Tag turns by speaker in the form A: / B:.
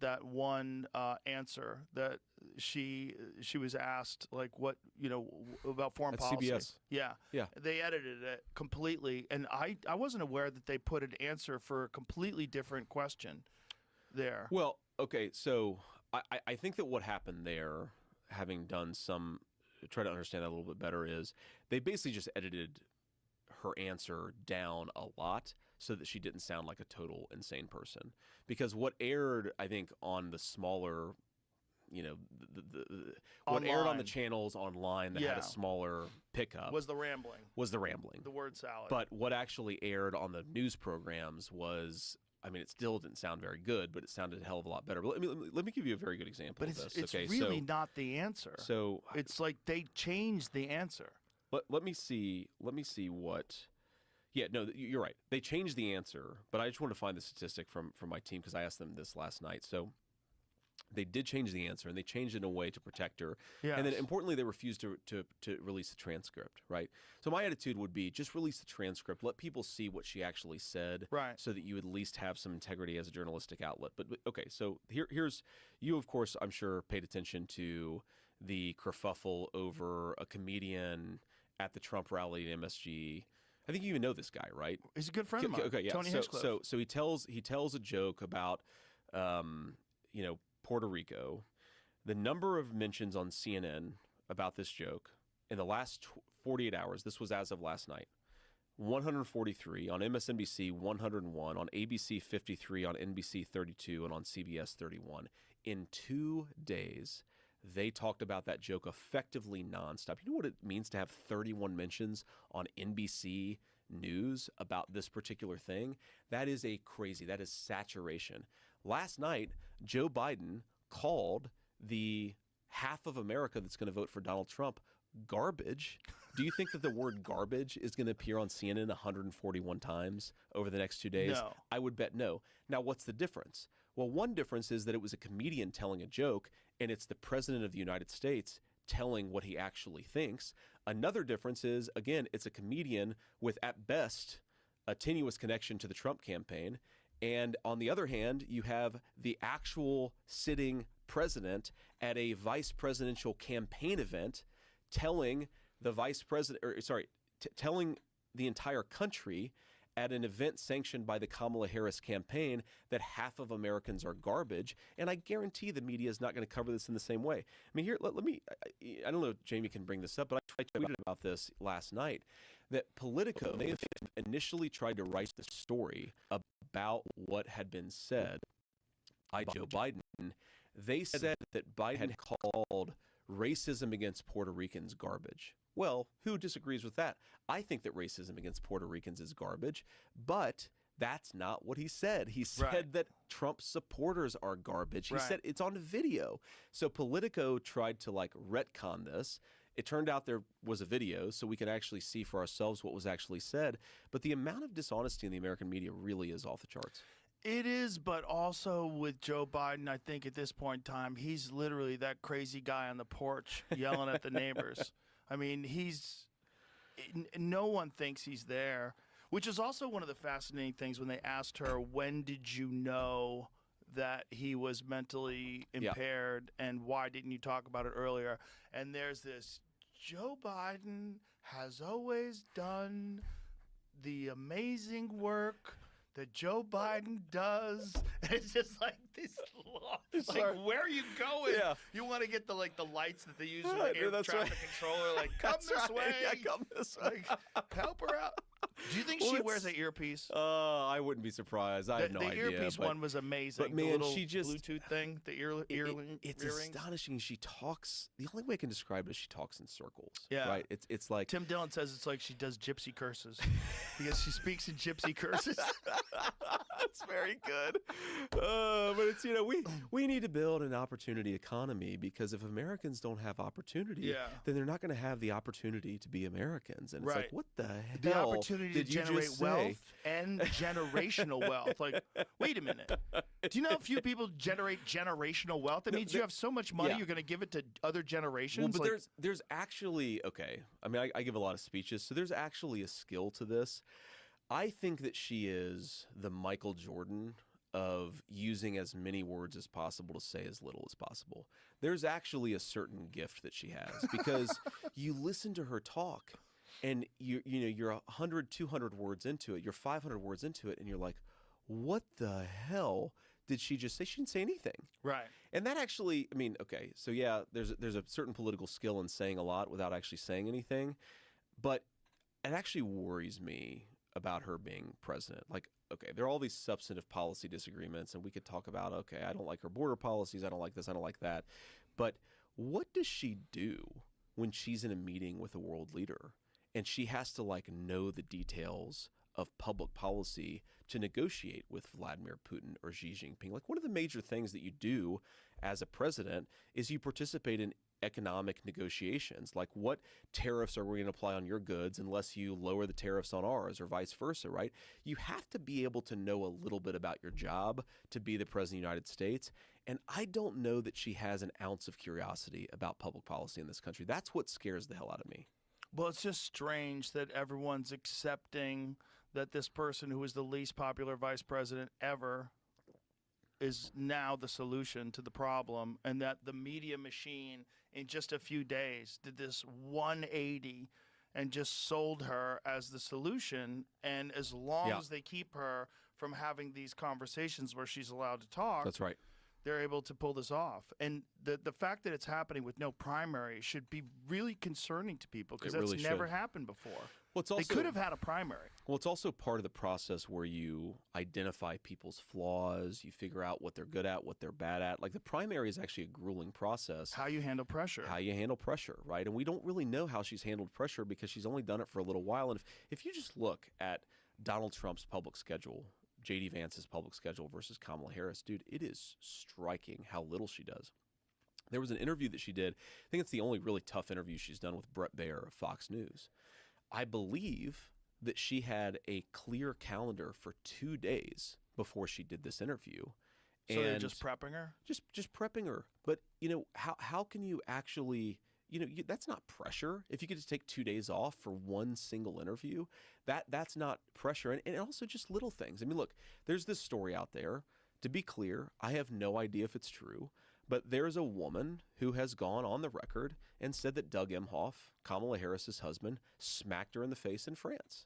A: that one answer that she was asked, like, what, about foreign policy.
B: CBS.
A: Yeah.
B: Yeah.
A: They edited it completely, and I wasn't aware that they put an answer for a completely different question there.
B: Well, okay, so I think that what happened there, having done some, try to understand that a little bit better, is they basically just edited her answer down a lot so that she didn't sound like a total insane person. Because what aired, I think, on the smaller, what aired on the channels online that had a smaller pickup
A: was the rambling. The word salad.
B: But what actually aired on the news programs was, I mean, it still didn't sound very good, but it sounded a hell of a lot better. But let me give you a very good example
A: but
B: of this.
A: It's
B: okay,
A: really not the answer.
B: So
A: it's like they changed the answer.
B: Let me see what. Yeah, no, you're right. They changed the answer, but I just want to find the statistic from my team because I asked them this last night. So they did change the answer, and they changed it in a way to protect her.
A: Yes.
B: And then, importantly, they refused to release the transcript, right? So my attitude would be just release the transcript, let people see what she actually said,
A: right,
B: so that you at least have some integrity as a journalistic outlet. But okay, so here's, you, of course, I'm sure, paid attention to the kerfuffle over a comedian at the Trump rally at MSG. I think you even know this guy, right?
A: He's a good friend of mine.
B: Okay, yeah.
A: Tony Hinchcliffe.
B: So he tells a joke about, Puerto Rico. The number of mentions on CNN about this joke in the last 48 hours, this was as of last night, 143, on MSNBC 101, on ABC 53, on NBC 32, and on CBS 31. In 2 days, they talked about that joke effectively nonstop. You know what it means to have 31 mentions on NBC News about this particular thing? That is that is saturation. Last night, Joe Biden called the half of America that's going to vote for Donald Trump garbage. Do you think that the word garbage is going to appear on CNN 141 times over the next 2 days?
A: No.
B: I would bet no. Now, what's the difference? Well, one difference is that it was a comedian telling a joke, and it's the president of the United States telling what he actually thinks. Another difference is, again, it's a comedian with, at best, a tenuous connection to the Trump campaign. And on the other hand, you have the actual sitting president at a vice presidential campaign event telling the vice president, telling the entire country at an event sanctioned by the Kamala Harris campaign that half of Americans are garbage. And I guarantee the media is not going to cover this in the same way. I mean, here, let me, I don't know if Jamie can bring this up, but I tweeted about this last night, that Politico, they initially tried to write the story about what had been said by Joe Biden. They said that Biden had called racism against Puerto Ricans garbage. Well, who disagrees with that? I think that racism against Puerto Ricans is garbage, but that's not what he said. He said that Trump supporters are garbage. He said it's on video. So Politico tried to retcon this. It turned out there was a video, so we could actually see for ourselves what was actually said. But the amount of dishonesty in the American media really is off the charts.
A: It is, but also with Joe Biden, I think at this point in time, he's literally that crazy guy on the porch yelling at the neighbors. I mean, no one thinks he's there, which is also one of the fascinating things when they asked her, when did you know that he was mentally impaired and why didn't you talk about it earlier? And there's this, Joe Biden has always done the amazing work that Joe Biden does. It's just like this long, where are you going?
B: Yeah.
A: You want to get the lights that they use with the air traffic controller, come this way.
B: Yeah, come this way.
A: Help her out. Do you think she wears an earpiece?
B: I wouldn't be surprised. I have no idea.
A: The earpiece one was amazing.
B: But man,
A: the little
B: she just
A: Bluetooth thing, the earring.
B: It's astonishing. She talks. The only way I can describe it is she talks in circles.
A: Yeah.
B: Right. It's like
A: Tim Dillon says it's like she does gypsy curses because she speaks in gypsy curses.
B: That's very good. But it's we need to build an opportunity economy, because if Americans don't have opportunity, then they're not going to have the opportunity to be Americans. And it's like, what the hell?
A: The opportunity
B: did
A: to generate wealth and generational wealth. Like, wait a minute. Do you know how few people generate generational wealth? That means you have so much money, you're going to give it to other generations.
B: Well, but there's actually, I mean, I give a lot of speeches, so there's actually a skill to this. I think that she is the Michael Jordan of using as many words as possible to say as little as possible. There's actually a certain gift that she has because you listen to her talk and you're 100, 200 words into it, you're 500 words into it, and you're like, what the hell did she just say? She didn't say anything.
A: Right.
B: And that actually, I mean, okay, so yeah, there's a certain political skill in saying a lot without actually saying anything, but it actually worries me about her being president. Like, okay, there are all these substantive policy disagreements, and we could talk about, okay, I don't like her border policies, I don't like this, I don't like that. But what does she do when she's in a meeting with a world leader and she has to like know the details of public policy to negotiate with Vladimir Putin or Xi Jinping? Like, one of the major things that you do as a president is you participate in economic negotiations, like what tariffs are we going to apply on your goods unless you lower the tariffs on ours, or vice versa, right? You have to be able to know a little bit about your job to be the president of the United States. And I don't know that she has an ounce of curiosity about public policy in this country. That's what scares the hell out of me.
A: Well, it's just strange that everyone's accepting that this person who was the least popular vice president ever is now the solution to the problem, and that the media machine in just a few days did this 180 and just sold her as the solution. And as long as they keep her from having these conversations where she's allowed to talk,
B: that's right,
A: they're able to pull this off. And the fact that it's happening with no primary should be really concerning to people, because that's never happened before.
B: Well, it's also,
A: they could have had a primary.
B: Well, it's also part of the process where you identify people's flaws, you figure out what they're good at, what they're bad at. Like, the primary is actually a grueling process.
A: How you handle pressure.
B: How you handle pressure, right? And we don't really know how she's handled pressure because she's only done it for a little while. And if you just look at Donald Trump's public schedule, J.D. Vance's public schedule versus Kamala Harris, dude, it is striking how little she does. There was an interview that she did. I think it's the only really tough interview she's done with Brett Baier of Fox News. I believe that she had a clear calendar for 2 days before she did this interview.
A: So they're just prepping her?
B: Just prepping her. But, how can you actually, that's not pressure. If you could just take 2 days off for one single interview, that's not pressure. And also just little things. I mean, look, there's this story out there. To be clear, I have no idea if it's true, but there's a woman who has gone on the record and said that Doug Emhoff, Kamala Harris's husband, smacked her in the face in France.